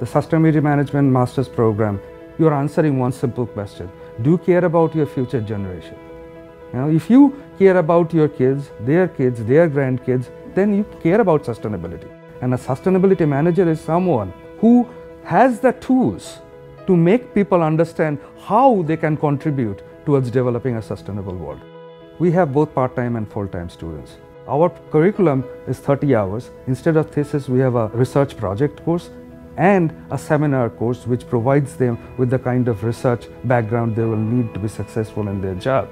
the Sustainability Management Master's Program, you are answering one simple question. Do you care about your future generation? If you care about your kids, their grandkids, then you care about sustainability. And a sustainability manager is someone who has the tools to make people understand how they can contribute towards developing a sustainable world. We have both part-time and full-time students. Our curriculum is 30 hours. Instead of thesis, we have a research project course and a seminar course which provides them with the kind of research background they will need to be successful in their job.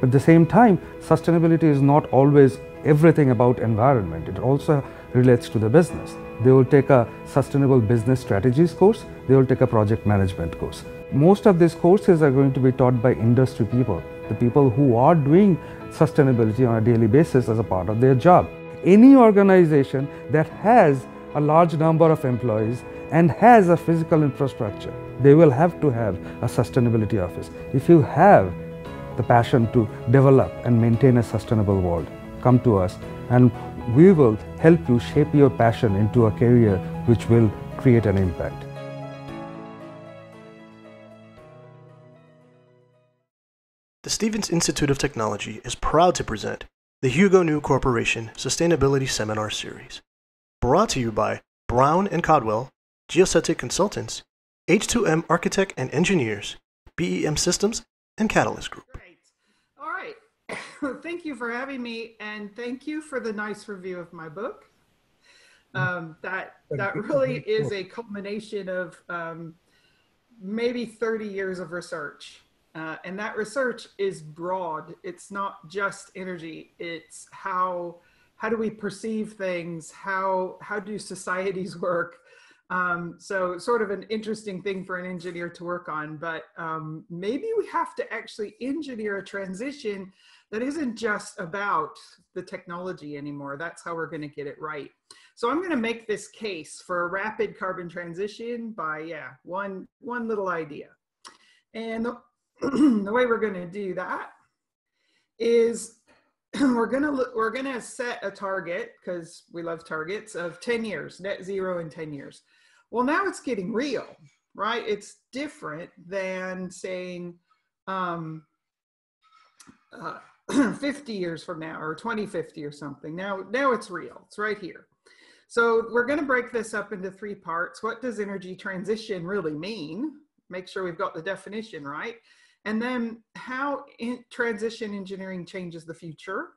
At the same time, sustainability is not always everything about environment. It also relates to the business. They will take a sustainable business strategies course. They will take a project management course. Most of these courses are going to be taught by industry people, the people who are doing sustainability on a daily basis as a part of their job. Any organization that has a large number of employees and has a physical infrastructure, they will have to have a sustainability office. If you have the passion to develop and maintain a sustainable world, come to us and we will help you shape your passion into a career which will create an impact. The Stevens Institute of Technology is proud to present the Hugo New Corporation Sustainability Seminar Series, brought to you by Brown & Codwell, Geocetic Consultants, H2M Architect and Engineers, BEM Systems, and Catalyst Group. Great. All right. Thank you for having me, and thank you for the nice review of my book. That really is a culmination of maybe 30 years of research. And that research is broad. It's not just energy. It's how do we perceive things? How do societies work? So sort of an interesting thing for an engineer to work on, but maybe we have to actually engineer a transition that isn't just about the technology anymore. That's how we're going to get it right. So I'm going to make this case for a rapid carbon transition by, one little idea. And the way we're going to do that is we're going to set a target, because we love targets, of 10 years, net zero in 10 years. Well, now it's getting real, right? It's different than saying 50 years from now or 2050 or something. Now it's real. It's right here. So we're going to break this up into 3 parts. What does energy transition really mean? Make sure we've got the definition right. And then how transition engineering changes the future.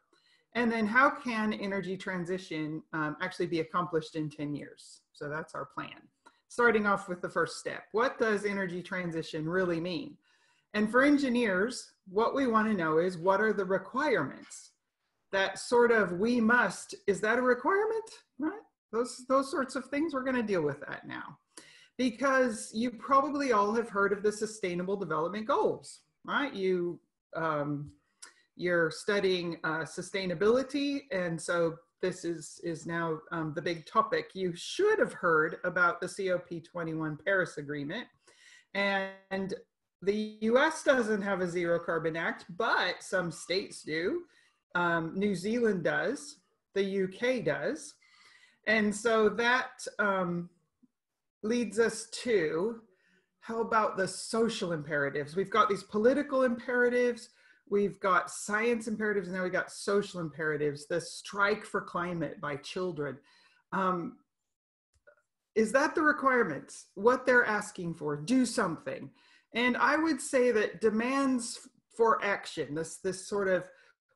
And then how can energy transition actually be accomplished in 10 years? So that's our plan. Starting off with the first step. What does energy transition really mean? And for engineers, what we want to know is, what are the requirements? That sort of we must, is that a requirement? Right? Those sorts of things, we're going to deal with that now. Because you probably all have heard of the Sustainable Development Goals, right? You're studying sustainability, and so this is now the big topic. You should have heard about the COP21 Paris Agreement, and the US doesn't have a Zero Carbon Act, but some states do. New Zealand does, the UK does, and so that leads us to, how about the social imperatives? We've got these political imperatives, we've got science imperatives, and now we've got social imperatives. The strike for climate by children. Is that the requirements? What they're asking for? Do something. And I would say that demands for action, this sort of,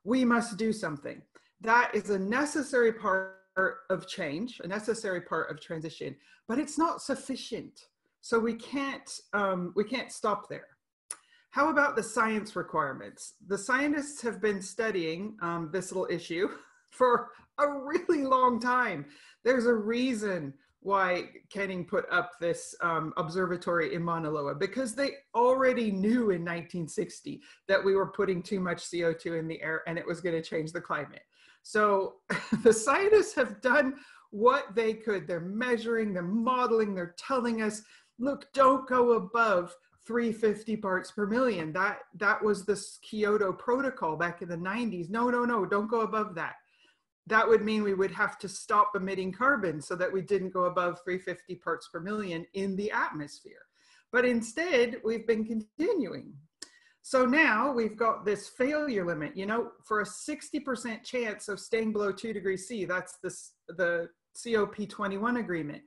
we must do something, that is a necessary part of change, a necessary part of transition, but it's not sufficient. So we can't stop there. How about the science requirements? The scientists have been studying this little issue for a really long time. There's a reason why Kenning put up this observatory in Mauna Loa, because they already knew in 1960 that we were putting too much CO2 in the air and it was going to change the climate. So the scientists have done what they could. They're measuring, they're modeling, they're telling us, look, don't go above 350 parts per million. That was the Kyoto Protocol back in the 90s. No, don't go above that. that would mean we would have to stop emitting carbon so that we didn't go above 350 parts per million in the atmosphere. But instead, we've been continuing. So now we've got this failure limit, you know, for a 60% chance of staying below 2 degrees C, that's the COP21 agreement.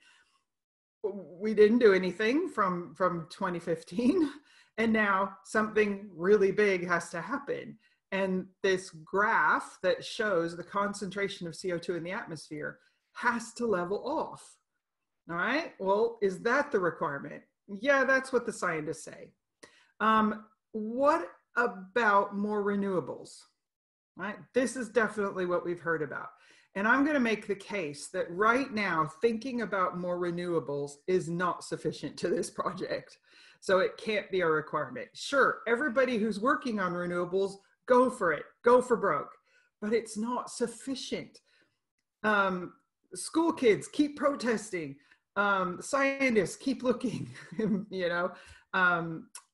We didn't do anything from 2015, and now something really big has to happen. And this graph that shows the concentration of CO2 in the atmosphere has to level off. All right, well, is that the requirement? Yeah, that's what the scientists say. What about more renewables? Right, this is definitely what we've heard about. And I'm going to make the case that right now, thinking about more renewables is not sufficient to this project. So it can't be a requirement. Sure, everybody who's working on renewables, go for it, go for broke, but it's not sufficient. School kids, keep protesting. Scientists, keep looking, you know.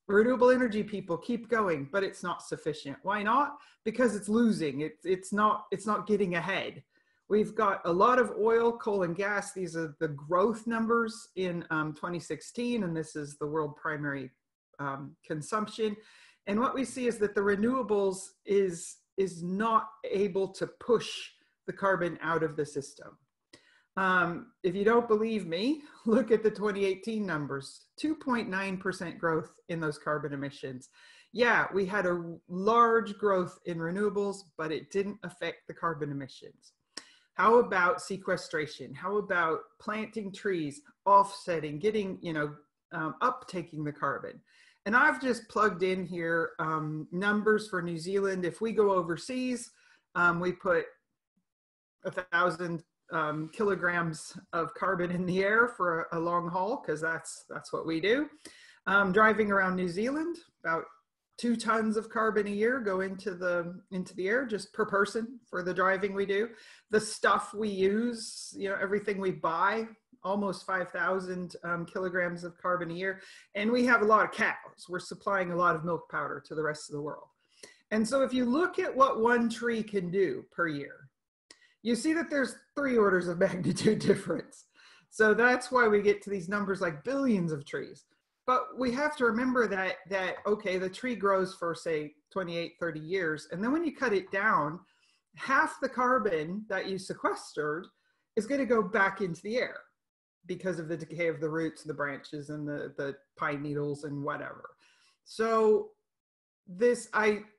Renewable energy people, keep going, but it's not sufficient. Why not? Because it's losing. It's not getting ahead. We've got a lot of oil, coal, and gas. These are the growth numbers in 2016, and this is the world primary consumption. And what we see is that the renewables is not able to push the carbon out of the system. If you don't believe me, look at the 2018 numbers, 2.9% growth in those carbon emissions. Yeah, we had a large growth in renewables, but it didn't affect the carbon emissions. How about sequestration? How about planting trees, offsetting, getting, you know, uptaking the carbon? And I've just plugged in here numbers for New Zealand. If we go overseas, we put 1,000 kilograms of carbon in the air for a long haul, because that's what we do. Driving around New Zealand, about 2 tons of carbon a year go into the air just per person for the driving we do. The stuff we use, you know, everything we buy, almost 5,000 kilograms of carbon a year. And we have a lot of cows. We're supplying a lot of milk powder to the rest of the world. And so if you look at what one tree can do per year, you see that there's 3 orders of magnitude difference. So that's why we get to these numbers like billions of trees. But we have to remember that okay, the tree grows for say 28, 30 years. And then when you cut it down, half the carbon that you sequestered is going to go back into the air because of the decay of the roots, the branches, and the pine needles and whatever. So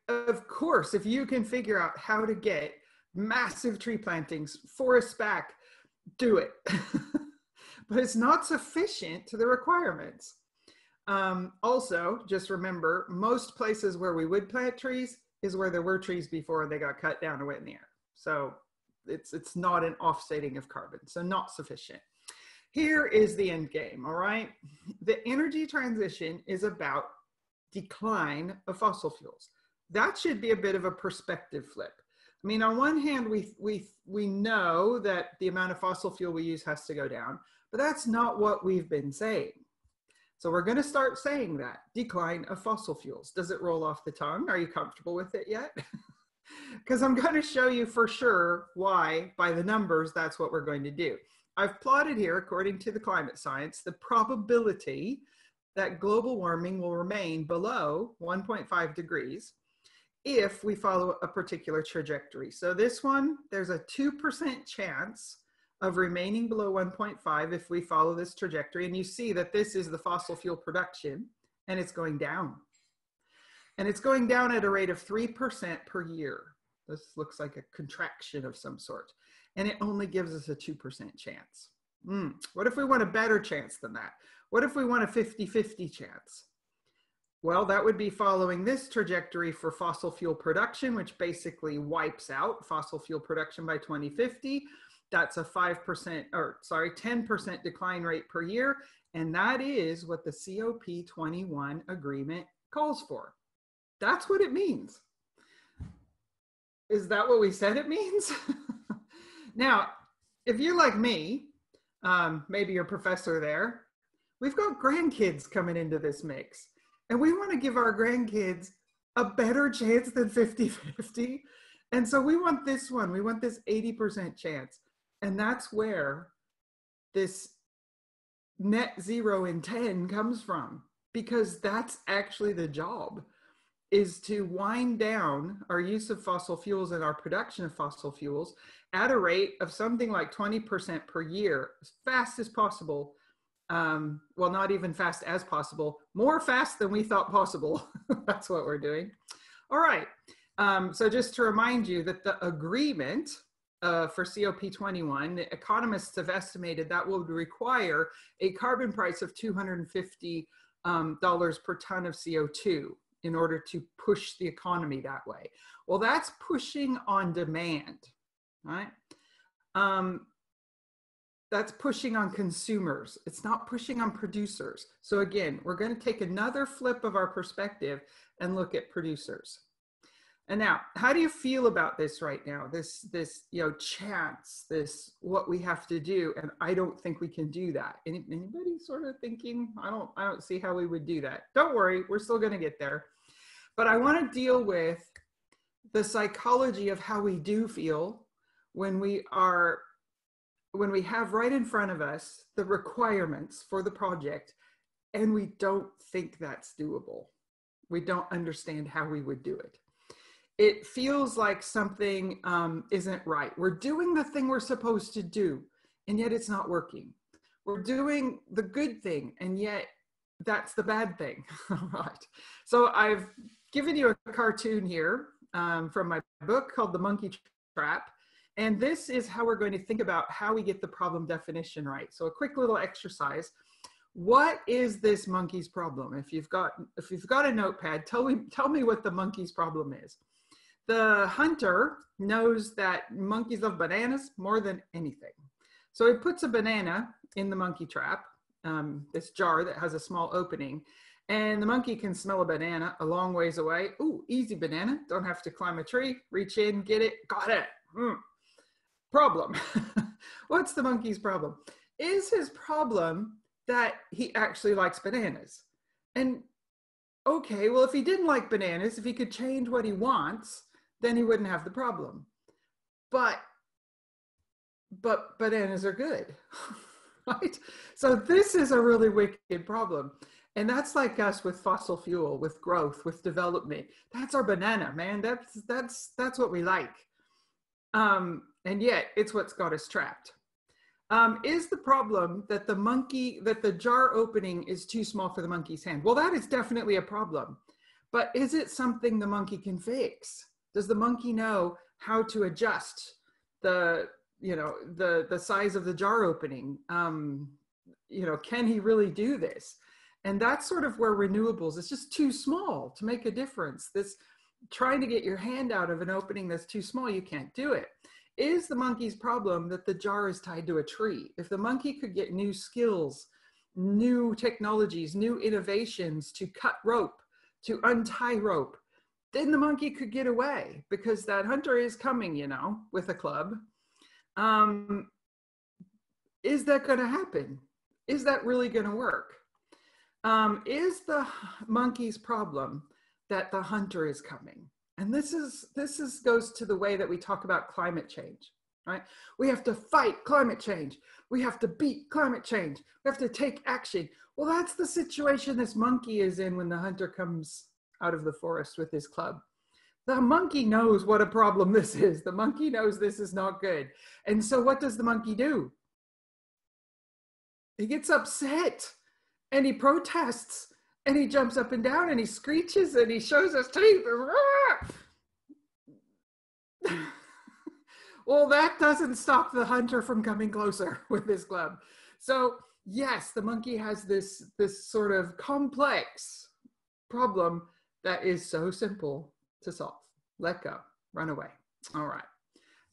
of course, if you can figure out how to get massive tree plantings, forests back, do it. But it's not sufficient to the requirements. Also, just remember, most places where we would plant trees is where there were trees before they got cut down and went in the air. So it's not an offsetting of carbon, so not sufficient. Here is the end game, all right? The energy transition is about decline of fossil fuels. That should be a bit of a perspective flip. I mean, on one hand, we know that the amount of fossil fuel we use has to go down, but that's not what we've been saying. So we're going to start saying that, decline of fossil fuels. Does it roll off the tongue? Are you comfortable with it yet? Because I'm going to show you for sure why, by the numbers, that's what we're going to do. I've plotted here, according to the climate science, the probability that global warming will remain below 1.5 degrees if we follow a particular trajectory. So this one, there's a 2% chance of remaining below 1.5 if we follow this trajectory. And you see that this is the fossil fuel production, and it's going down. And it's going down at a rate of 3% per year. This looks like a contraction of some sort. And it only gives us a 2% chance. What if we want a better chance than that? What if we want a 50-50 chance? Well, that would be following this trajectory for fossil fuel production, which basically wipes out fossil fuel production by 2050. That's a 10% decline rate per year. And that is what the COP21 agreement calls for. That's what it means. Is that what we said it means? Now, if you're like me, maybe your professor there, we've got grandkids coming into this mix. And we want to give our grandkids a better chance than 50-50. And so we want this one, we want this 80% chance. And that's where this net zero in 10 comes from, because that's actually the job, is to wind down our use of fossil fuels and our production of fossil fuels at a rate of something like 20% per year, as fast as possible. Well, not even fast as possible, more fast than we thought possible. That's what we're doing. All right. So just to remind you that the agreement for COP21, the economists have estimated that would require a carbon price of $250 per ton of CO2 in order to push the economy that way. Well, that's pushing on demand, right? That's pushing on consumers. It's not pushing on producers. So again, we're going to take another flip of our perspective and look at producers. And now, how do you feel about this right now? This chance, this what we have to do, and I don't think we can do that. Anybody sort of thinking, I don't see how we would do that. Don't worry, we're still going to get there. But I want to deal with the psychology of how we do feel when we have right in front of us the requirements for the project and we don't think that's doable. We don't understand how we would do it. It feels like something isn't right. We're doing the thing we're supposed to do, and yet it's not working. We're doing the good thing, and yet that's the bad thing. All right. So I've given you a cartoon here from my book called The Monkey Trap. And this is how we're going to think about how we get the problem definition right. So a quick little exercise. What is this monkey's problem? If you've got a notepad, tell me what the monkey's problem is. The hunter knows that monkeys love bananas more than anything. So he puts a banana in the monkey trap, this jar that has a small opening, and the monkey can smell a banana a long ways away. Ooh, easy banana, don't have to climb a tree, reach in, get it, got it. Problem. What's the monkey's problem? Is his problem that he actually likes bananas? And okay, well, if he didn't like bananas, if he could change what he wants, then he wouldn't have the problem. But bananas are good, right? So this is a really wicked problem. And that's like us with fossil fuel, with growth, with development. That's our banana, man. That's what we like. And yet it's what's got us trapped. Is the problem that the jar opening is too small for the monkey's hand? Well, that is definitely a problem, but is it something the monkey can fix? Does the monkey know how to adjust the size of the jar opening? Can he really do this? And that's sort of where renewables, it's just too small to make a difference. This trying to get your hand out of an opening that's too small, you can't do it. Is the monkey's problem that the jar is tied to a tree? If the monkey could get new skills, new technologies, new innovations to cut rope, to untie rope, then the monkey could get away, because that hunter is coming, with a club. Is that going to happen? Is that really going to work? Is the monkey's problem that the hunter is coming? And this goes to the way that we talk about climate change, right? We have to fight climate change. We have to beat climate change. We have to take action. Well, that's the situation this monkey is in when the hunter comes out of the forest with his club. The monkey knows what a problem this is. The monkey knows this is not good. And so what does the monkey do? He gets upset and he protests. And he jumps up and down and he screeches and he shows his teeth. Well, that doesn't stop the hunter from coming closer with his club. So yes, the monkey has this sort of complex problem that is so simple to solve. Let go, run away. All right.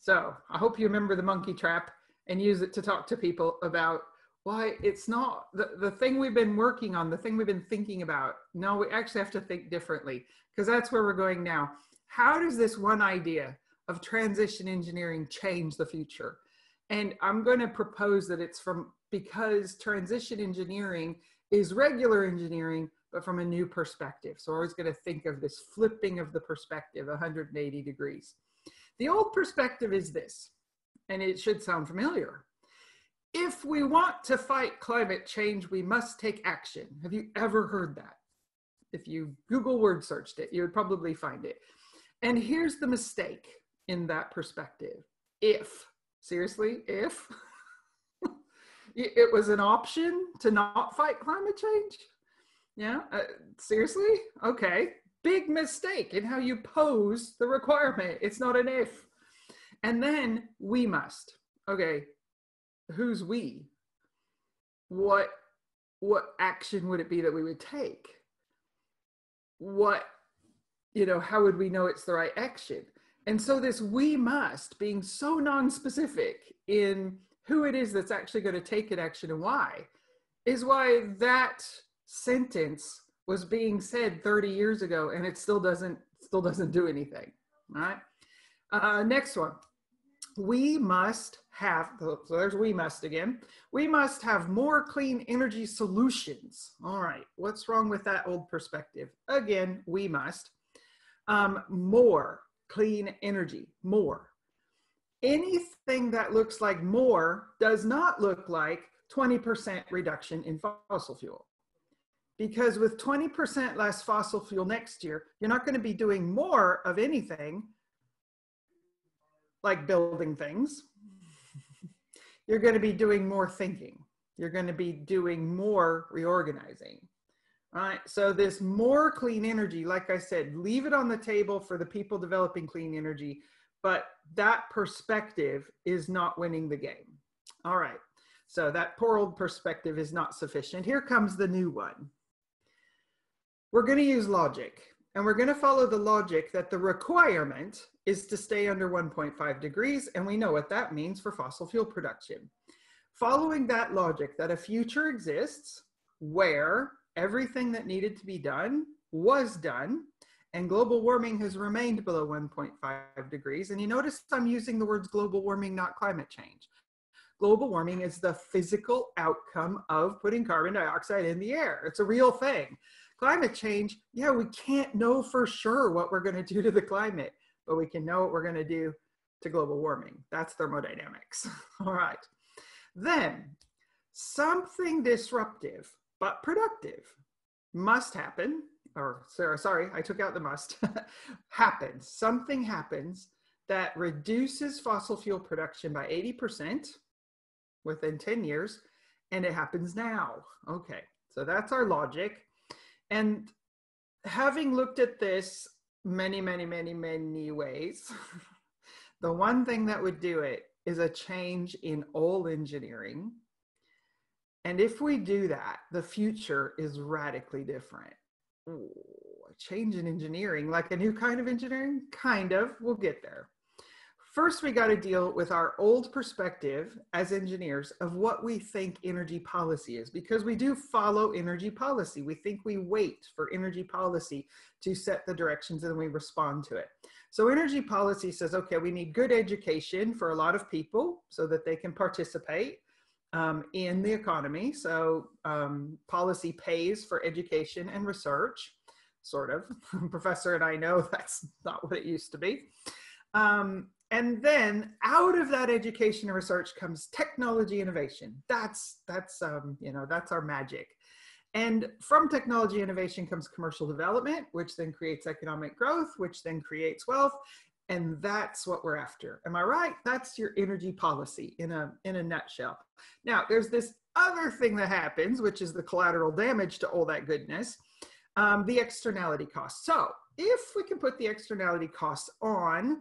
So I hope you remember the monkey trap and use it to talk to people about why it's not the thing we've been working on, the thing we've been thinking about. No, we actually have to think differently, because that's where we're going now. How does this one idea of transition engineering change the future? And I'm going to propose that it's because transition engineering is regular engineering, but from a new perspective. So we're always going to think of this flipping of the perspective 180 degrees. The old perspective is this, and it should sound familiar. If we want to fight climate change, we must take action. Have you ever heard that? If you Google word searched it, you would probably find it. And here's the mistake in that perspective. If, seriously, if it was an option to not fight climate change? Yeah, seriously? Okay. Big mistake in how you pose the requirement. It's not an if. And then we must. Okay, who's we? What action would it be that we would take? How would we know it's the right action? And so this we must being so non-specific in who it is that's actually going to take an action and why is why that sentence was being said 30 years ago and it still doesn't do anything. All right. Next one. We must have, so there's we must again. We must have more clean energy solutions. All right. What's wrong with that old perspective? Again, we must. More clean energy, more. Anything that looks like more does not look like 20% reduction in fossil fuel. Because with 20% less fossil fuel next year, you're not going to be doing more of anything like building things. You're going to be doing more thinking. You're going to be doing more reorganizing. All right, so this more clean energy, like I said, leave it on the table for the people developing clean energy, but that perspective is not winning the game. All right, so that poor old perspective is not sufficient. Here comes the new one. We're going to use logic, and we're going to follow the logic that the requirement is to stay under 1.5 degrees, and we know what that means for fossil fuel production. Following that logic that a future exists where everything that needed to be done was done, and global warming has remained below 1.5 degrees. And you notice I'm using the words global warming, not climate change. Global warming is the physical outcome of putting carbon dioxide in the air. It's a real thing. Climate change, yeah, we can't know for sure what we're going to do to the climate, but we can know what we're going to do to global warming. That's thermodynamics. All right. Then something disruptive but productive must happen, or sorry, I took out the must, happens. Something happens that reduces fossil fuel production by 80% within 10 years, and it happens now. Okay, so that's our logic. And having looked at this many ways, the one thing that would do it is a change in all engineering. And if we do that, the future is radically different. Ooh, a change in engineering, like a new kind of engineering? Kind of, we'll get there. First, we got to deal with our old perspective as engineers of what we think energy policy is, because we do follow energy policy. We think we wait for energy policy to set the directions and then we respond to it. So energy policy says, okay, we need good education for a lot of people so that they can participate in the economy. So policy pays for education and research, sort of. Professor and I know that's not what it used to be. And then out of that education and research comes technology innovation. That's our magic. And from technology innovation comes commercial development, which then creates economic growth, which then creates wealth. And that's what we're after. Am I right? That's your energy policy in a nutshell. Now, there's this other thing that happens, which is the collateral damage to all that goodness, the externality costs. So if we can put the externality costs on,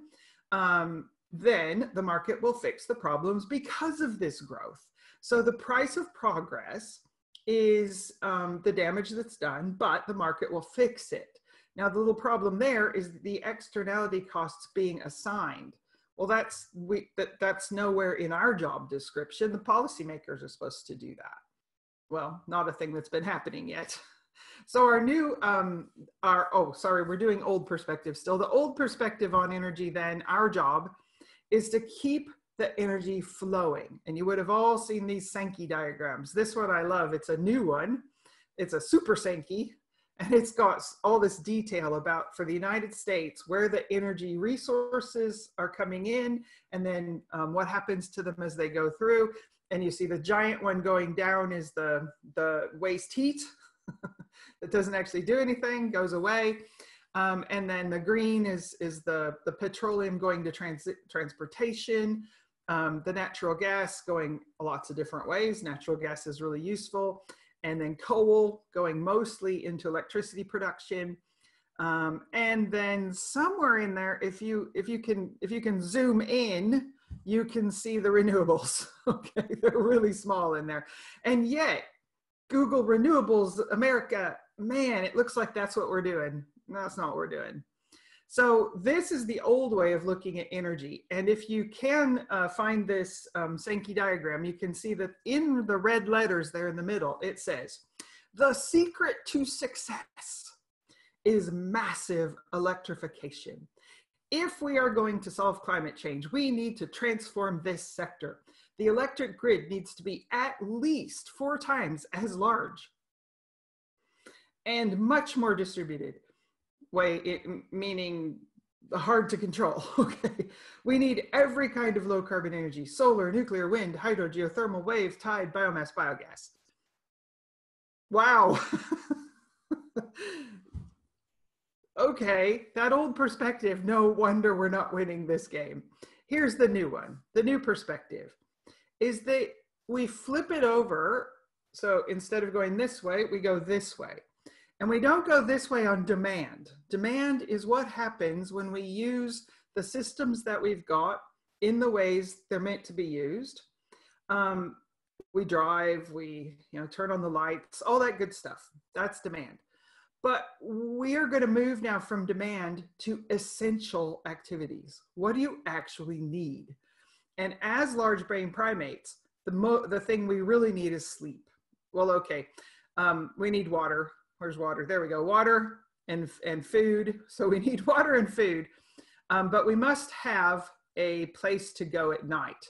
then the market will fix the problems because of this growth. So the price of progress is the damage that's done, but the market will fix it. Now, the little problem there is the externality costs being assigned. Well, that's nowhere in our job description. The policymakers are supposed to do that. Well, not a thing that's been happening yet. So our new, we're doing old perspective still. The old perspective on energy then, our job is to keep the energy flowing. And you would have all seen these Sankey diagrams. This one I love, it's a new one. It's a super Sankey. And it's got all this detail about, for the United States, where the energy resources are coming in, and then what happens to them as they go through. And you see the giant one going down is the waste heat that doesn't actually do anything, goes away. And then the green is the petroleum going to transportation, the natural gas going lots of different ways. Natural gas is really useful. And then coal going mostly into electricity production. And then somewhere in there, if you can zoom in, you can see the renewables. Okay, they're really small in there. And yet, Google renewables, America, man, it looks like that's what we're doing. No, that's not what we're doing. So this is the old way of looking at energy. And if you can find this Sankey diagram, you can see that in the red letters there in the middle, it says, the secret to success is massive electrification. If we are going to solve climate change, we need to transform this sector. The electric grid needs to be at least 4 times as large and much more distributed. Meaning hard to control. Okay, we need every kind of low carbon energy: solar, nuclear, wind, hydro, geothermal, wave, tide, biomass, biogas. Wow. Okay, that old perspective, no wonder we're not winning this game. Here's the new one. The new perspective is that we flip it over. So instead of going this way, we go this way. And we don't go this way on demand. Demand is what happens when we use the systems that we've got in the ways they're meant to be used. We drive, we turn on the lights, all that good stuff. That's demand. But we are going to move now from demand to essential activities. What do you actually need? And as large brain primates, the thing we really need is sleep. Well, okay, we need water. Where's water? There we go. Water and food. So we need water and food, but we must have a place to go at night.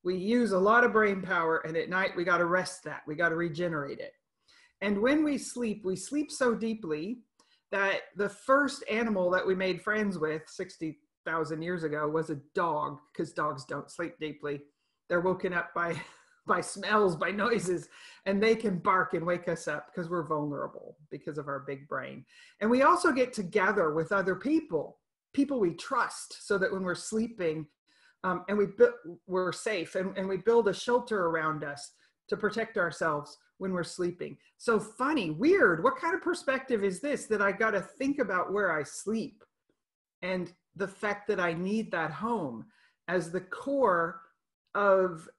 We use a lot of brain power, and at night we got to rest that. We got to regenerate it. And when we sleep so deeply that the first animal that we made friends with 60,000 years ago was a dog, because dogs don't sleep deeply. They're woken up by smells, by noises, and they can bark and wake us up because we're vulnerable because of our big brain. And we also get together with other people we trust, so that when we're sleeping and we're safe, and we build a shelter around us to protect ourselves when we're sleeping. So funny, weird, what kind of perspective is this, that I got to think about where I sleep and the fact that I need that home as the core of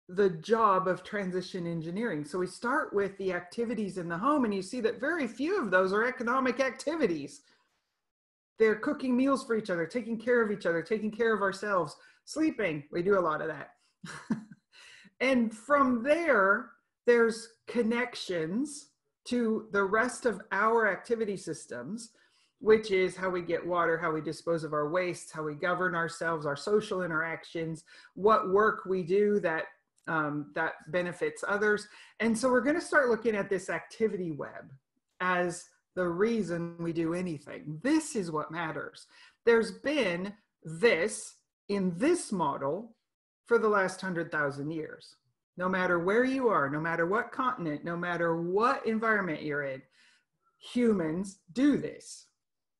the job of transition engineering. So we start with the activities in the home, and you see that very few of those are economic activities. They're cooking meals for each other, taking care of each other, taking care of ourselves, sleeping. We do a lot of that. And from there, there's connections to the rest of our activity systems, which is how we get water, how we dispose of our waste, how we govern ourselves, our social interactions, what work we do that benefits others. And so we're going to start looking at this activity web as the reason we do anything. This is what matters. There's been this in this model for the last 100,000 years. No matter where you are, no matter what continent, no matter what environment you're in, humans do this.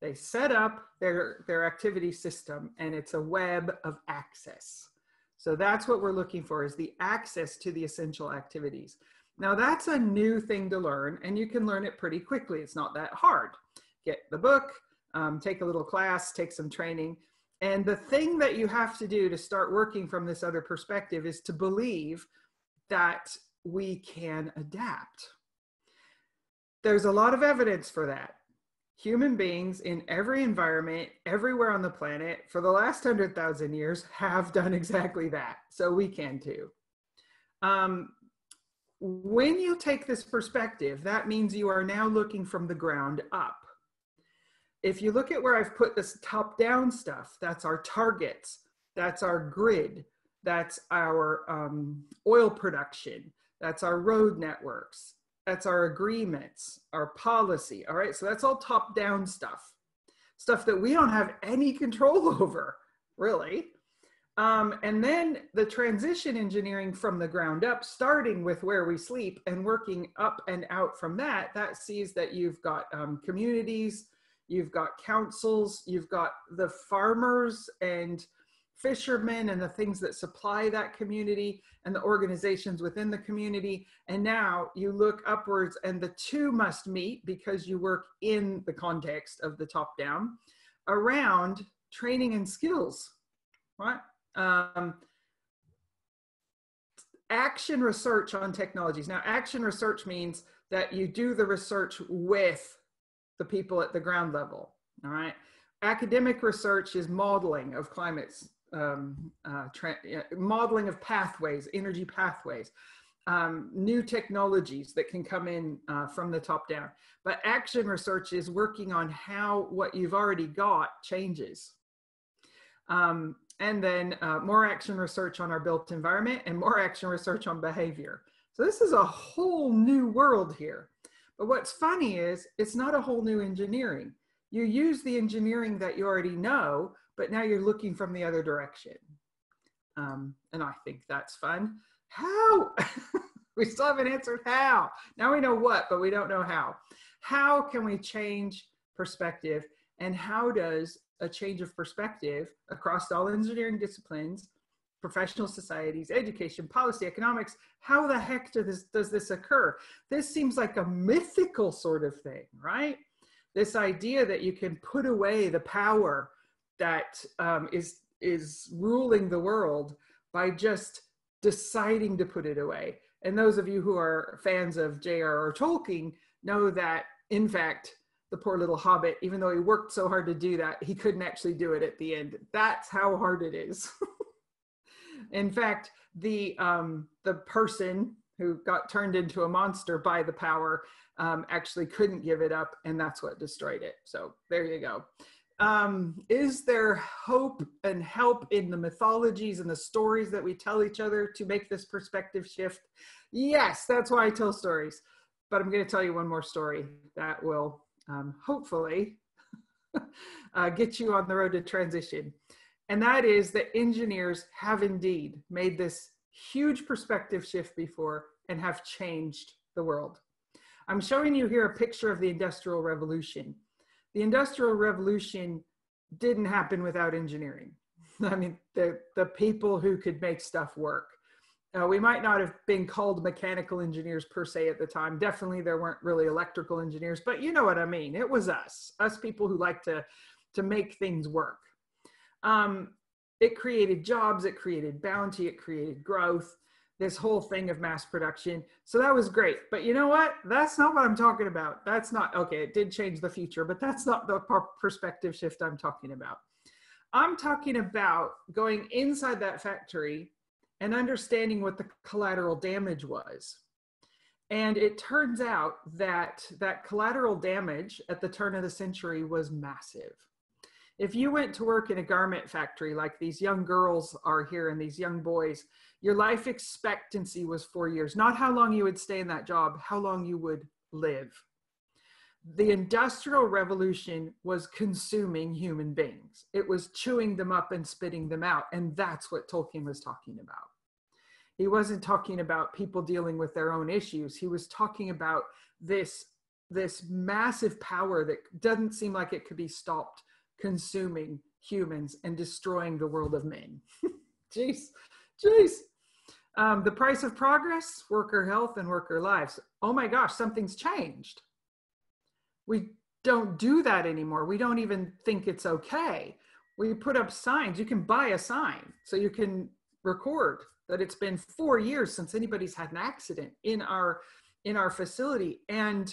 They set up their activity system, and it's a web of access. So that's what we're looking for, is the access to the essential activities. Now that's a new thing to learn, and you can learn it pretty quickly. It's not that hard. Get the book, take a little class, take some training. And the thing that you have to do to start working from this other perspective is to believe that we can adapt. There's a lot of evidence for that. Human beings in every environment, everywhere on the planet, for the last 100,000 years have done exactly that. So we can too. When you take this perspective, that means you are now looking from the ground up. If you look at where I've put this top-down stuff, that's our targets, that's our grid, that's our oil production, that's our road networks, That's our agreements, our policy. All right. So that's all top down stuff that we don't have any control over, really. And then the transition engineering from the ground up, starting with where we sleep and working up and out from that, that sees that you've got communities, you've got councils, you've got the farmers and fishermen and the things that supply that community and the organizations within the community. And now you look upwards and the two must meet because you work in the context of the top down around training and skills, right? Action research on technologies. Now, action research means that you do the research with the people at the ground level, all right? Academic research is modeling of climates, modeling of pathways, energy pathways, new technologies that can come in from the top down. But action research is working on how what you've already got changes. And then more action research on our built environment and more action research on behavior. So this is a whole new world here. But what's funny is it's not a whole new engineering. You use the engineering that you already know, but now you're looking from the other direction. And I think that's fun. How? We still haven't answered how. Now we know what, but we don't know how. How can we change perspective? And how does a change of perspective across all engineering disciplines, professional societies, education, policy, economics, how the heck does this occur? This seems like a mythical sort of thing, right? This idea that you can put away the power that is ruling the world by just deciding to put it away. And those of you who are fans of J.R.R. Tolkien know that, in fact, the poor little hobbit, even though he worked so hard to do that, he couldn't actually do it at the end. That's how hard it is. In fact, the person who got turned into a monster by the power actually couldn't give it up, and that's what destroyed it. So there you go. Is there hope and help in the mythologies and the stories that we tell each other to make this perspective shift? Yes, that's why I tell stories. But I'm going to tell you one more story that will hopefully get you on the road to transition. And that is that engineers have indeed made this huge perspective shift before and have changed the world. I'm showing you here a picture of the Industrial Revolution. The Industrial Revolution didn't happen without engineering. I mean, the people who could make stuff work. We might not have been called mechanical engineers per se at the time. Definitely there weren't really electrical engineers, but you know what I mean. It was us people who like to make things work. It created jobs, it created bounty, it created growth, this whole thing of mass production. So that was great. But you know what? That's not what I'm talking about. That's not, okay, it did change the future, but that's not the perspective shift I'm talking about. I'm talking about going inside that factory and understanding what the collateral damage was. And it turns out that that collateral damage at the turn of the century was massive. If you went to work in a garment factory like these young girls are here and these young boys, your life expectancy was 4 years. Not how long you would stay in that job, how long you would live. The Industrial Revolution was consuming human beings. It was chewing them up and spitting them out. And that's what Tolkien was talking about. He wasn't talking about people dealing with their own issues. He was talking about this massive power that doesn't seem like it could be stopped consuming humans and destroying the world of men. Jeez. The price of progress, worker health and worker lives. Oh my gosh, something's changed. We don't do that anymore. We don't even think it's okay. We put up signs. You can buy a sign so you can record that it's been 4 years since anybody's had an accident in our facility. And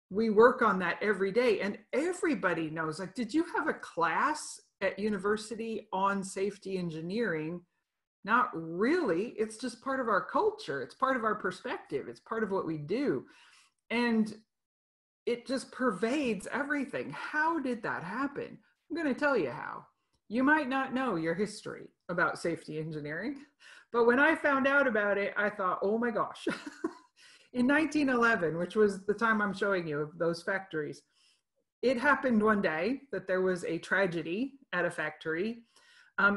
we work on that every day. And everybody knows, like, did you have a class at university on safety engineering? Not really. It's just part of our culture. It's part of our perspective. It's part of what we do. And it just pervades everything. How did that happen? I'm going to tell you how. You might not know your history about safety engineering, but when I found out about it, I thought, oh my gosh. In 1911, which was the time I'm showing you of those factories, it happened one day that there was a tragedy at a factory.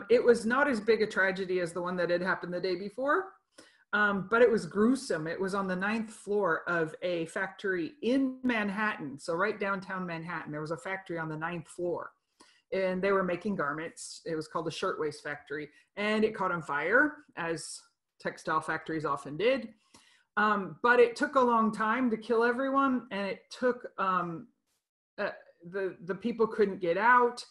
It was not as big a tragedy as the one that had happened the day before, but it was gruesome. It was on the 9th floor of a factory in Manhattan. So right downtown Manhattan, there was a factory on the 9th floor. And they were making garments. It was called the Shirtwaist Factory. And it caught on fire, as textile factories often did. But it took a long time to kill everyone. And it took, the people couldn't get out.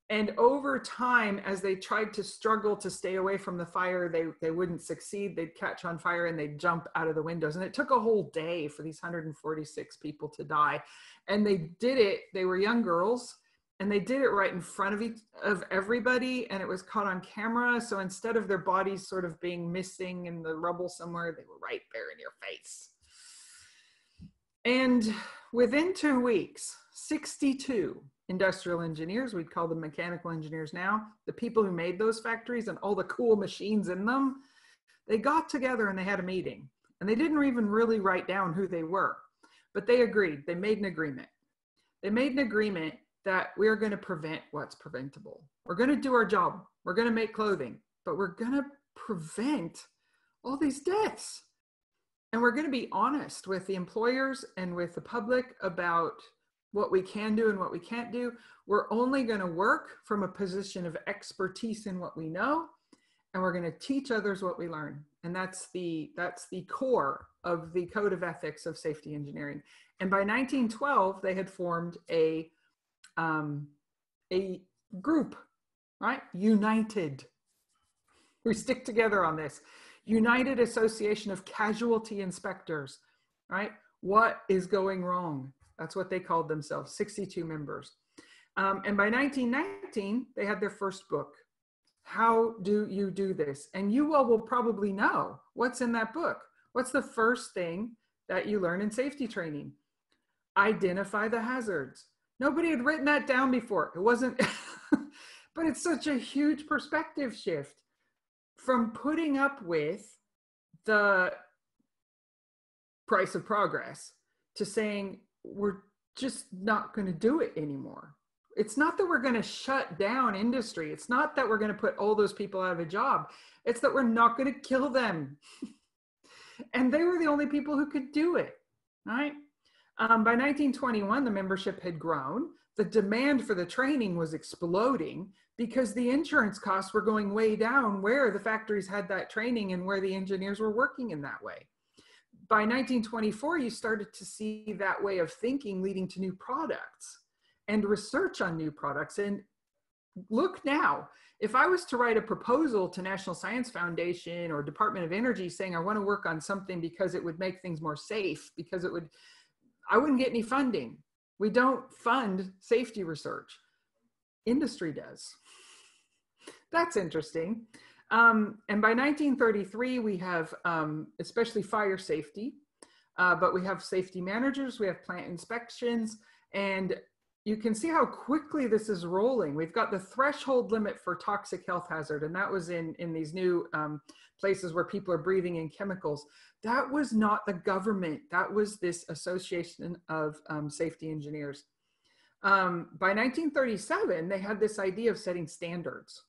And over time, as they tried to struggle to stay away from the fire, they wouldn't succeed. They'd catch on fire and they'd jump out of the windows. And it took a whole day for these 146 people to die. And they did it. They were young girls. And they did it right in front of everybody, and it was caught on camera. So instead of their bodies sort of being missing in the rubble somewhere, they were right there in your face. And within 2 weeks, 62 industrial engineers, we'd call them mechanical engineers now, the people who made those factories and all the cool machines in them, they got together and they had a meeting. And they didn't even really write down who they were, but they agreed. They made an agreement. They made an agreement that we're going to prevent what's preventable. We're going to do our job. We're going to make clothing, but we're going to prevent all these deaths. And we're going to be honest with the employers and with the public about what we can do and what we can't do. We're only going to work from a position of expertise in what we know, and we're going to teach others what we learn. And that's the core of the code of ethics of safety engineering. And by 1912, they had formed a group, right? United. We stick together on this. United Association of Casualty Inspectors, right? What is going wrong? That's what they called themselves, 62 members. And by 1919, they had their first book. How do you do this? And you all will probably know what's in that book. What's the first thing that you learn in safety training? Identify the hazards. Nobody had written that down before. It wasn't, but it's such a huge perspective shift from putting up with the price of progress to saying, we're just not going to do it anymore. It's not that we're going to shut down industry. It's not that we're going to put all those people out of a job. It's that we're not going to kill them. And they were the only people who could do it, right? By 1921, the membership had grown. The demand for the training was exploding because the insurance costs were going way down where the factories had that training and where the engineers were working in that way. By 1924, you started to see that way of thinking leading to new products and research on new products. And look now, if I was to write a proposal to National Science Foundation or Department of Energy saying I want to work on something because it would make things more safe, because it would, I wouldn't get any funding. We don't fund safety research. Industry does. That's interesting. And by 1933, we have especially fire safety, but we have safety managers, we have plant inspections, and you can see how quickly this is rolling. We've got the threshold limit for toxic health hazard, and that was in these new places where people are breathing in chemicals. That was not the government. That was this association of safety engineers. By 1937, they had this idea of setting standards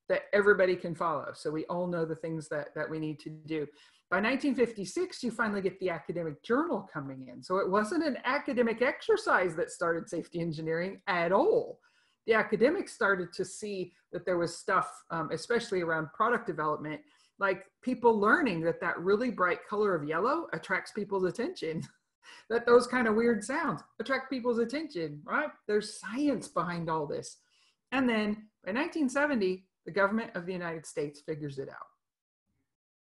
that everybody can follow. So we all know the things that we need to do. By 1956, you finally get the academic journal coming in. So it wasn't an academic exercise that started safety engineering at all. The academics started to see that there was stuff, especially around product development, like people learning that that really bright color of yellow attracts people's attention, that those kind of weird sounds attract people's attention, right? There's science behind all this. And then by 1970, the government of the United States figures it out.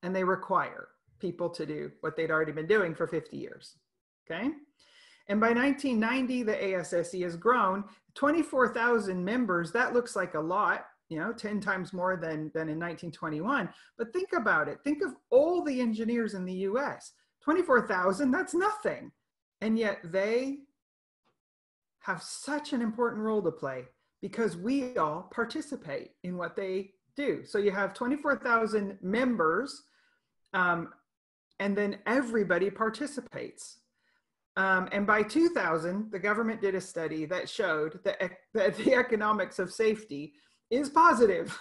And they require people to do what they'd already been doing for 50 years, okay? And by 1990, the ASSE has grown, 24,000 members. That looks like a lot, you know, 10 times more than in 1921. But think about it. Think of all the engineers in the US. 24,000, that's nothing. And yet they have such an important role to play because we all participate in what they do. So you have 24,000 members and then everybody participates. And by 2000, the government did a study that showed that the economics of safety is positive.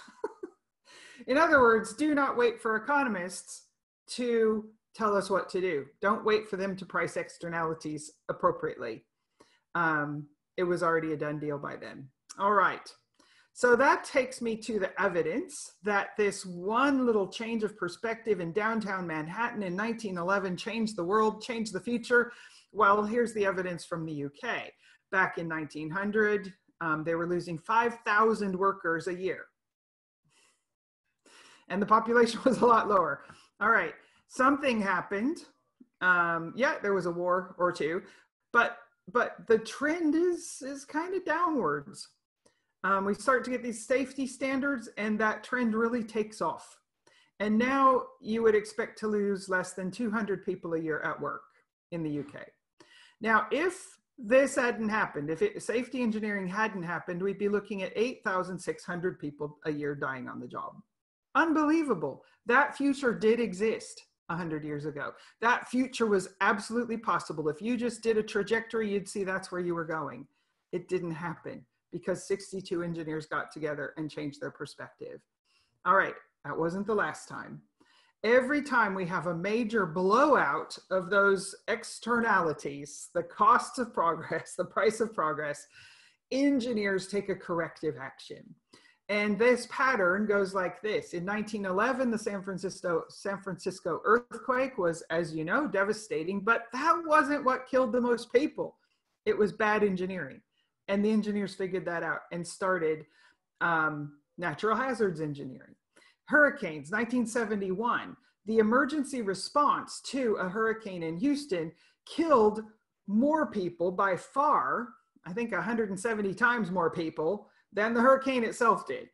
In other words, do not wait for economists to tell us what to do. Don't wait for them to price externalities appropriately. It was already a done deal by then. All right. So that takes me to the evidence that this one little change of perspective in downtown Manhattan in 1911 changed the world, changed the future. Well, here's the evidence from the UK. Back in 1900, they were losing 5,000 workers a year. And the population was a lot lower. All right, something happened. Yeah, there was a war or two, but the trend is kind of downwards. We start to get these safety standards, and that trend really takes off. And now you would expect to lose less than 200 people a year at work in the UK. Now, if this hadn't happened, if safety engineering hadn't happened, we'd be looking at 8,600 people a year dying on the job. Unbelievable. That future did exist 100 years ago. That future was absolutely possible. If you just did a trajectory, you'd see that's where you were going. It didn't happen because 62 engineers got together and changed their perspective. All right, that wasn't the last time. Every time we have a major blowout of those externalities, the costs of progress, the price of progress, engineers take a corrective action. And this pattern goes like this. In 1911, the San Francisco earthquake was, as you know, devastating, but that wasn't what killed the most people. It was bad engineering. And the engineers figured that out and started natural hazards engineering. Hurricanes, 1971, the emergency response to a hurricane in Houston killed more people by far, I think 170 times more people than the hurricane itself did.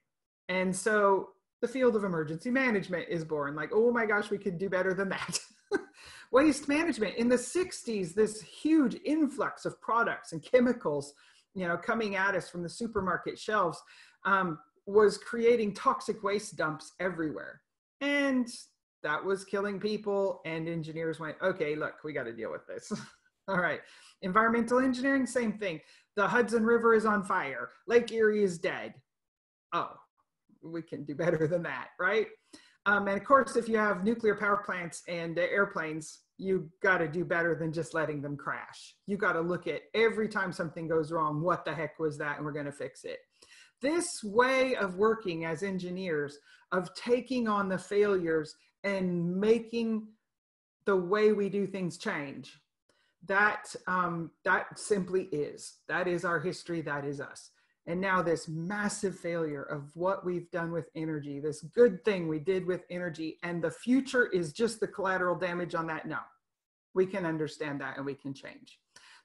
And so the field of emergency management is born. Like, oh my gosh, we could do better than that. Waste management. In the 60s, this huge influx of products and chemicals, coming at us from the supermarket shelves, was creating toxic waste dumps everywhere. And that was killing people, and engineers went, okay, look, we got to deal with this. All right. Environmental engineering, same thing. The Hudson River is on fire. Lake Erie is dead. Oh, we can do better than that, right? And of course, if you have nuclear power plants and airplanes, you got to do better than just letting them crash. You got to look at every time something goes wrong, what the heck was that? And we're going to fix it. This way of working as engineers, of taking on the failures and making the way we do things change, that simply is. That is our history. That is us. And now this massive failure of what we've done with energy, this good thing we did with energy, and the future is just the collateral damage on that. No, we can understand that and we can change.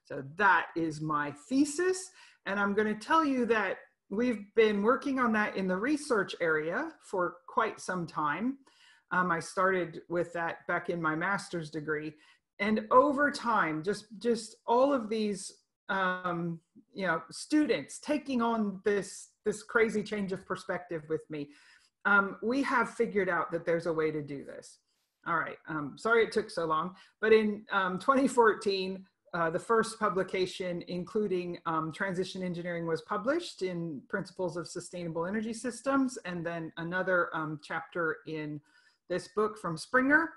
So that is my thesis. And I'm going to tell you that we've been working on that in the research area for quite some time. I started with that back in my master's degree. And over time, just all of these students taking on this crazy change of perspective with me, we have figured out that there's a way to do this. All right, sorry it took so long, but in 2014, the first publication, including transition engineering, was published in Principles of Sustainable Energy Systems, and then another chapter in this book from Springer.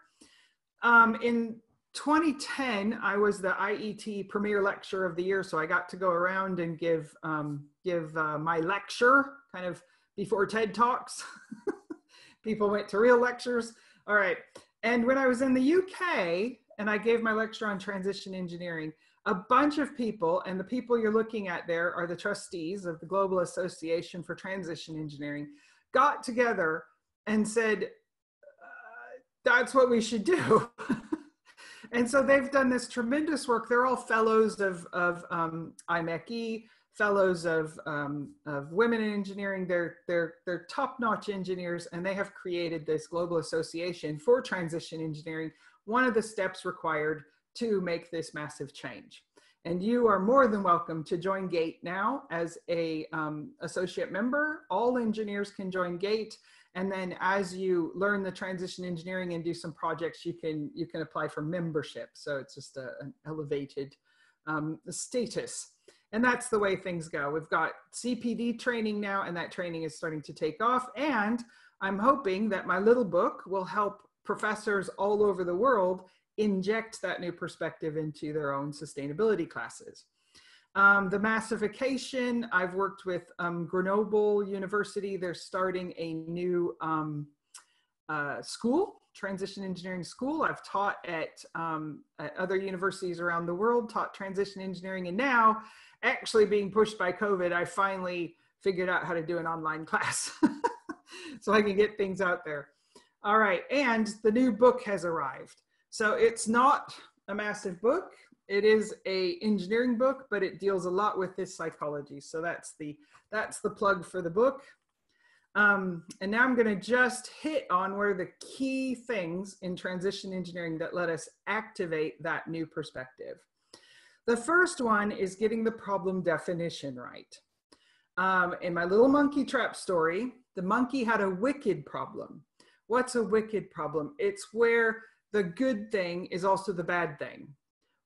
In 2010, I was the IET Premier Lecturer of the Year, so I got to go around and give my lecture kind of before TED Talks. People went to real lectures. All right. And when I was in the UK and I gave my lecture on transition engineering, a bunch of people, and the people you're looking at there are the trustees of the Global Association for Transition Engineering, got together and said, that's what we should do. And so they've done this tremendous work. They're all fellows of IMECE, fellows of women in engineering. They're top-notch engineers, and they have created this global association for transition engineering, one of the steps required to make this massive change. And you are more than welcome to join GATE now as a associate member. All engineers can join GATE, And then as you learn the transition engineering and do some projects, you can apply for membership. So it's just an elevated status. And that's the way things go. We've got CPD training now, and that training is starting to take off. And I'm hoping that my little book will help professors all over the world inject that new perspective into their own sustainability classes. The Massification, I've worked with Grenoble University. They're starting a new school, transition engineering school. I've taught at other universities around the world, taught transition engineering, and now, actually being pushed by COVID, I finally figured out how to do an online class so I can get things out there. All right, and the new book has arrived. So it's not a massive book. It is an engineering book, but it deals a lot with this psychology. So that's the plug for the book. And now I'm going to just hit on what are the key things in transition engineering that let us activate that new perspective. The first one is getting the problem definition right. In my little monkey trap story, the monkey had a wicked problem. What's a wicked problem? It's where the good thing is also the bad thing,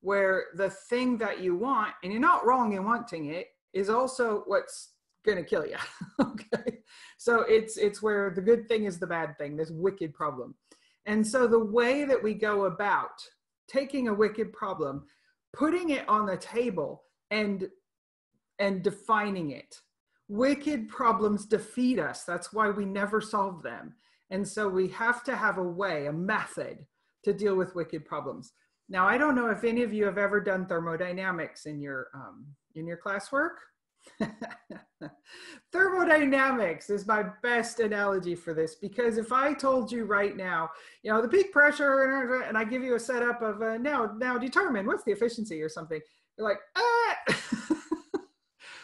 where the thing that you want, and you're not wrong in wanting it, is also what's going to kill you. Okay, so it's where the good thing is the bad thing, this wicked problem. And so the way that we go about taking a wicked problem, putting it on the table and defining it. Wicked problems defeat us. That's why we never solve them. And so we have to have a way, a method to deal with wicked problems. Now, I don't know if any of you have ever done thermodynamics in your classwork. Thermodynamics is my best analogy for this, because if I told you right now, you know, the peak pressure, and I give you a setup of now determine what's the efficiency or something, you're like, ah!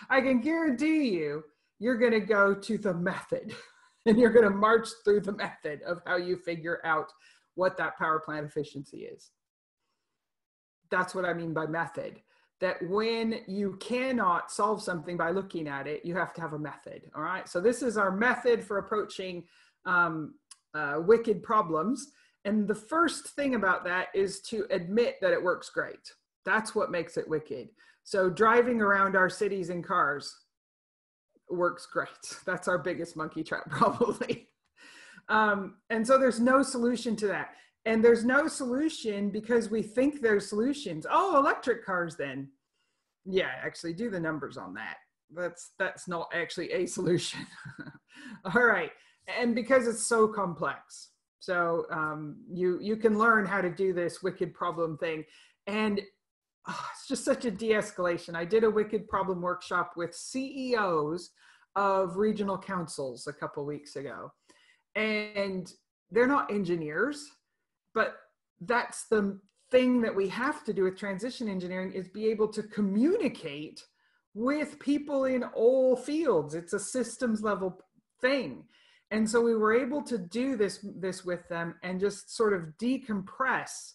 I can guarantee you're going to go to the method, and you're going to march through the method of how you figure out what that power plant efficiency is. That's what I mean by method. That when you cannot solve something by looking at it, you have to have a method. All right. So this is our method for approaching wicked problems. And the first thing about that is to admit that it works great. That's what makes it wicked. So driving around our cities in cars works great. That's our biggest monkey trap, probably. And so there's no solution to that. And there's no solution because we think there's solutions. Oh, electric cars then. Yeah, actually do the numbers on that. That's not actually a solution. All right. And because it's so complex. So you can learn how to do this wicked problem thing. And it's just such a de-escalation. I did a wicked problem workshop with CEOs of regional councils a couple weeks ago. And they're not engineers, but that's the thing that we have to do with transition engineering, is be able to communicate with people in all fields. It's a systems level thing. And so we were able to do this with them and just sort of decompress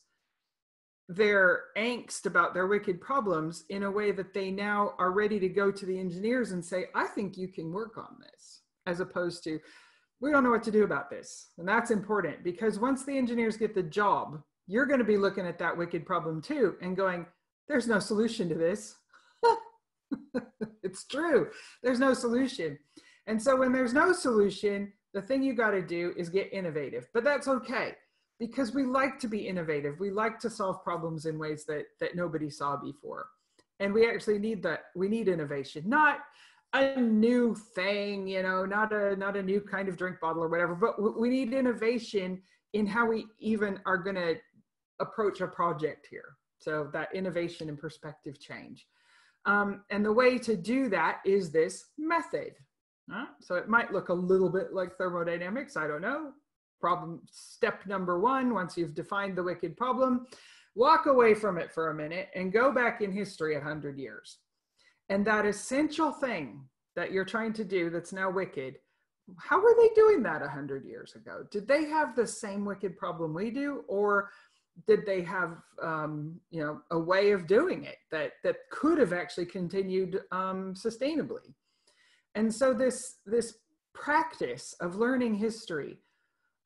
their angst about their wicked problems in a way that they now are ready to go to the engineers and say, I think you can work on this, as opposed to, we don't know what to do about this. And that's important, because once the engineers get the job, you're going to be looking at that wicked problem too and going, there's no solution to this. It's true. There's no solution. And so when there's no solution, the thing you got to do is get innovative. But that's okay, because we like to be innovative. We like to solve problems in ways that nobody saw before. And we actually need that. We need innovation, not a new thing, you know, not a new kind of drink bottle or whatever, but we need innovation in how we even are going to approach a project here. So that innovation and perspective change. And the way to do that is this method. So it might look a little bit like thermodynamics. I don't know. Problem step number one, once you've defined the wicked problem, walk away from it for a minute and go back in history 100 years. And that essential thing that you're trying to do that's now wicked, how were they doing that 100 years ago? Did they have the same wicked problem we do? Or did they have you know, a way of doing it that could have actually continued sustainably? And so this practice of learning history,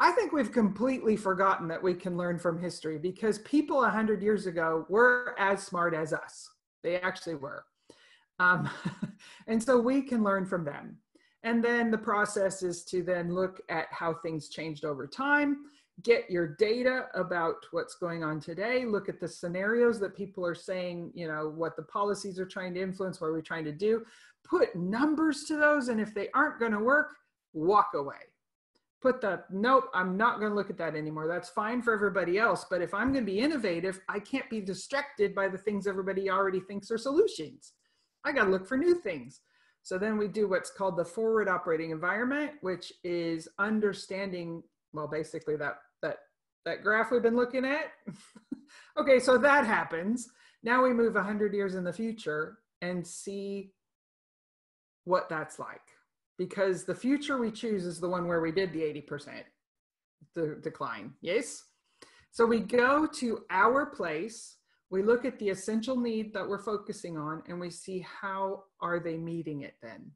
I think we've completely forgotten that we can learn from history, because people 100 years ago were as smart as us. They actually were. And so we can learn from them. And then the process is to then look at how things changed over time, get your data about what's going on today, look at the scenarios that people are saying, you know, what the policies are trying to influence, what we're trying to do, put numbers to those. And if they aren't going to work, walk away. Put the, nope, I'm not going to look at that anymore. That's fine for everybody else. But if I'm going to be innovative, I can't be distracted by the things everybody already thinks are solutions. I got to look for new things. So then we do what's called the forward operating environment, which is understanding, well, basically that graph we've been looking at. Okay, so that happens. Now we move 100 years in the future and see what that's like. Because the future we choose is the one where we did the 80% decline, yes? So we go to our place, we look at the essential need that we're focusing on, and we see how are they meeting it then.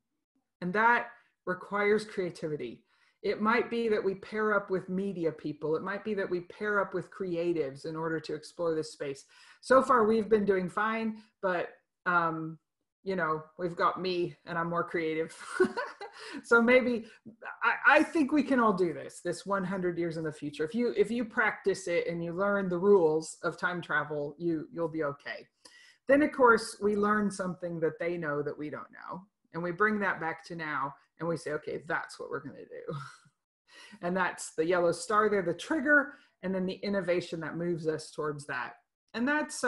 And that requires creativity. It might be that we pair up with media people. It might be that we pair up with creatives in order to explore this space. So far, we've been doing fine, but you know, we've got me and I'm more creative. So maybe, I think we can all do this 100 years in the future. If you practice it and you learn the rules of time travel, you'll be okay. Then of course, we learn something that they know that we don't know. And we bring that back to now and we say, okay, that's what we're gonna do. And that's the yellow star there, the trigger, and then the innovation that moves us towards that. And that's,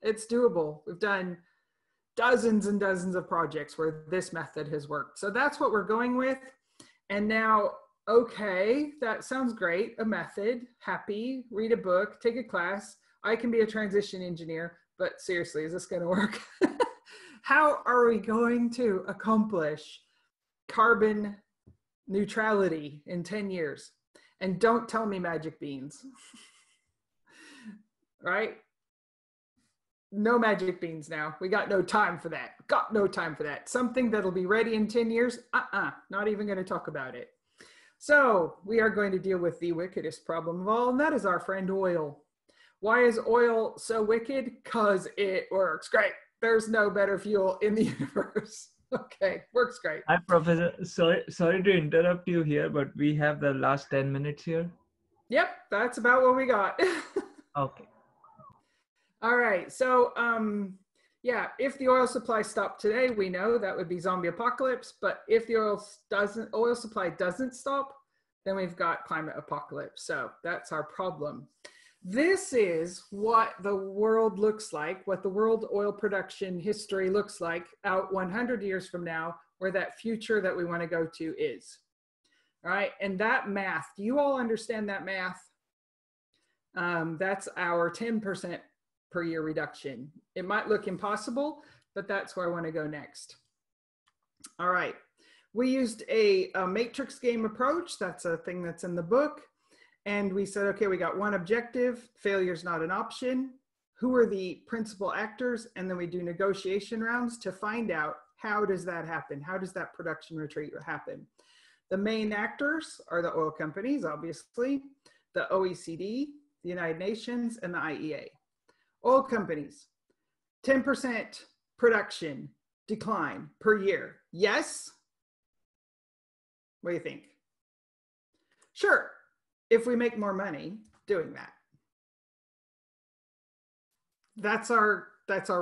it's doable. We've done dozens and dozens of projects where this method has worked. So that's what we're going with. And now, okay, that sounds great. A method, happy, read a book, take a class. I can be a transition engineer, but seriously, is this going to work? How are we going to accomplish carbon neutrality in 10 years? And don't tell me magic beans, right? No magic beans now. We got no time for that. Got no time for that. Something that'll be ready in 10 years? Not even going to talk about it. So we are going to deal with the wickedest problem of all, and that is our friend oil. Why is oil so wicked? Because it works great. There's no better fuel in the universe. Okay, works great. Hi, Professor. Sorry to interrupt you here, but we have the last 10 minutes here. Yep, that's about what we got. Okay. All right, so yeah, if the oil supply stopped today, we know that would be zombie apocalypse. But if the oil supply doesn't stop, then we've got climate apocalypse. So that's our problem. This is what the world looks like, what the world oil production history looks like out 100 years from now, where that future that we want to go to is. All right, and that math, do you all understand that math? That's our 10% per year reduction. It might look impossible, but that's where I want to go next. All right, we used a matrix game approach. That's a thing that's in the book. And we said, okay, we got one objective, failure is not an option. Who are the principal actors? And then we do negotiation rounds to find out how does that happen? How does that production retreat happen? The main actors are the oil companies, obviously, the OECD, the United Nations, and the IEA. Oil companies, 10% production decline per year. Yes? What do you think? Sure, if we make more money doing that. That's our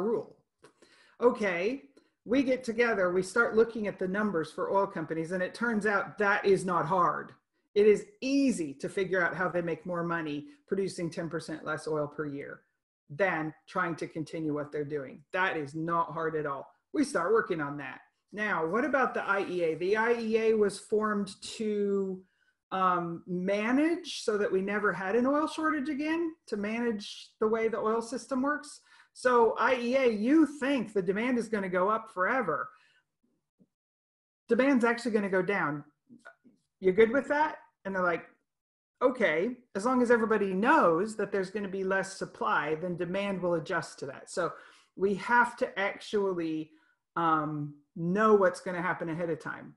rule. Okay, we get together, we start looking at the numbers for oil companies, and it turns out that is not hard. It is easy to figure out how they make more money producing 10% less oil per year than trying to continue what they're doing. That is not hard at all. We start working on that. Now, what about the IEA? The IEA was formed to manage so that we never had an oil shortage again, to manage the way the oil system works. So IEA, you think the demand is going to go up forever. Demand's actually going to go down. You good with that? And they're like, okay, as long as everybody knows that there's going to be less supply, then demand will adjust to that. So we have to actually know what's going to happen ahead of time.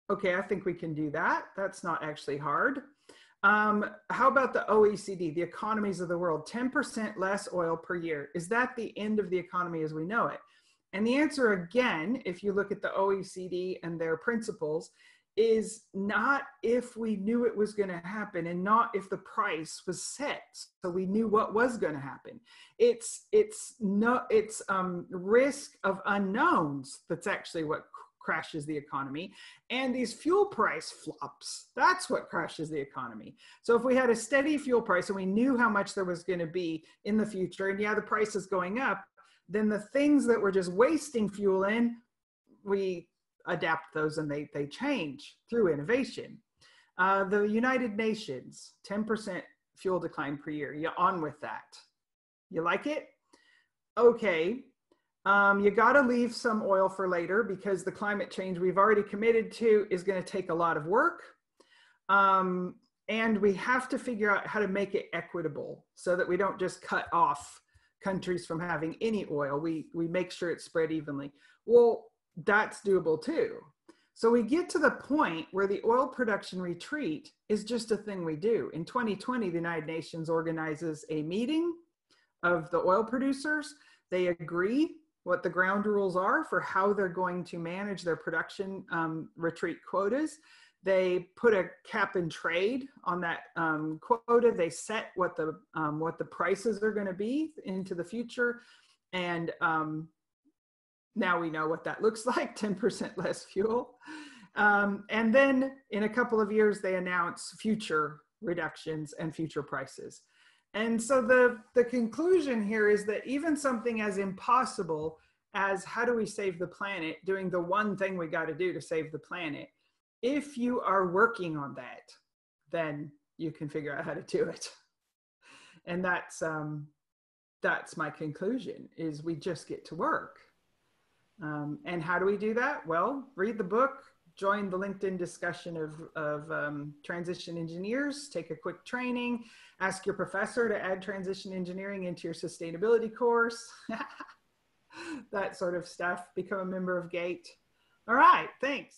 Okay, I think we can do that. That's not actually hard. How about the OECD, the economies of the world? 10% less oil per year. Is that the end of the economy as we know it? And the answer, again, if you look at the OECD and their principles, is not if we knew it was going to happen, and not if the price was set so we knew what was going to happen. It's risk of unknowns that's actually what crashes the economy, and these fuel price flops, that's what crashes the economy. So if we had a steady fuel price and we knew how much there was going to be in the future, and yeah, the price is going up, then the things that were just wasting fuel in, we adapt those and they change through innovation. The United Nations, 10% fuel decline per year. You on with that? You like it? Okay. You got to leave some oil for later, because the climate change we've already committed to is going to take a lot of work. And we have to figure out how to make it equitable so that we don't just cut off countries from having any oil. We make sure it's spread evenly. Well, that's doable too. So we get to the point where the oil production retreat is just a thing we do. In 2020, the United Nations organizes a meeting of the oil producers. They agree what the ground rules are for how they're going to manage their production retreat quotas. They put a cap and trade on that quota. They set what the prices are going to be into the future. And now we know what that looks like, 10% less fuel. And then in a couple of years, they announce future reductions and future prices. And so the conclusion here is that even something as impossible as how do we save the planet, doing the one thing we got to do to save the planet, if you are working on that, then you can figure out how to do it. And that's my conclusion, is we just get to work. And how do we do that? Well, read the book, join the LinkedIn discussion of transition engineers, take a quick training, ask your professor to add transition engineering into your sustainability course, that sort of stuff, become a member of GATE. All right, thanks.